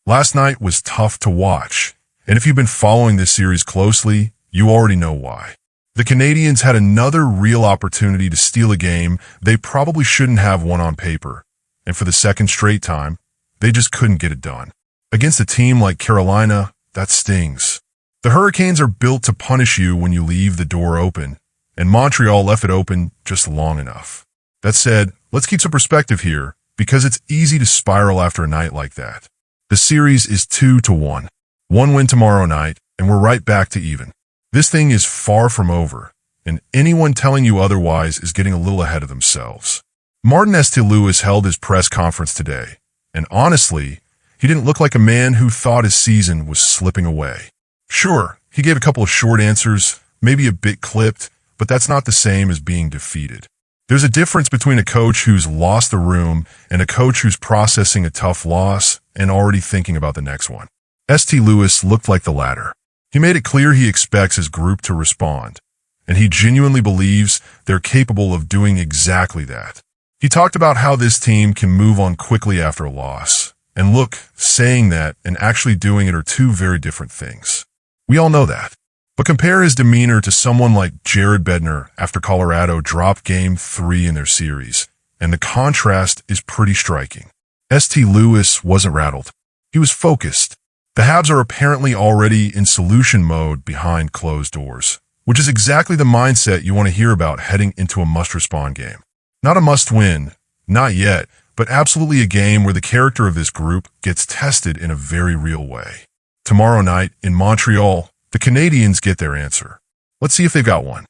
Last night was tough to watch, and if you've been following this series closely, you already know why. The Canadiens had another real opportunity to steal a game they probably shouldn't have won on paper, and for the second straight time, they just couldn't get it done. Against a team like Carolina, that stings. The Hurricanes are built to punish you when you leave the door open, and Montreal left it open just long enough. That said, let's keep some perspective here, because it's easy to spiral after a night like that. The series is 2-1. One win tomorrow night, and we're right back to even. This thing is far from over, and anyone telling you otherwise is getting a little ahead of themselves. Martin St. Louis held his press conference today, and honestly, he didn't look like a man who thought his season was slipping away. Sure, he gave a couple of short answers, maybe a bit clipped, but that's not the same as being defeated. There's a difference between a coach who's lost the room and a coach who's processing a tough loss and already thinking about the next one. St. Louis looked like the latter. He made it clear he expects his group to respond, and he genuinely believes they're capable of doing exactly that. He talked about how this team can move on quickly after a loss, and look, saying that and actually doing it are two very different things. We all know that. But compare his demeanor to someone like Jared Bednar after Colorado dropped Game 3 in their series, and the contrast is pretty striking. St. Louis wasn't rattled. He was focused. The Habs are apparently already in solution mode behind closed doors, which is exactly the mindset you want to hear about heading into a must-respond game. Not a must-win, not yet, but absolutely a game where the character of this group gets tested in a very real way. Tomorrow night in Montreal, the Canadiens get their answer. Let's see if they've got one.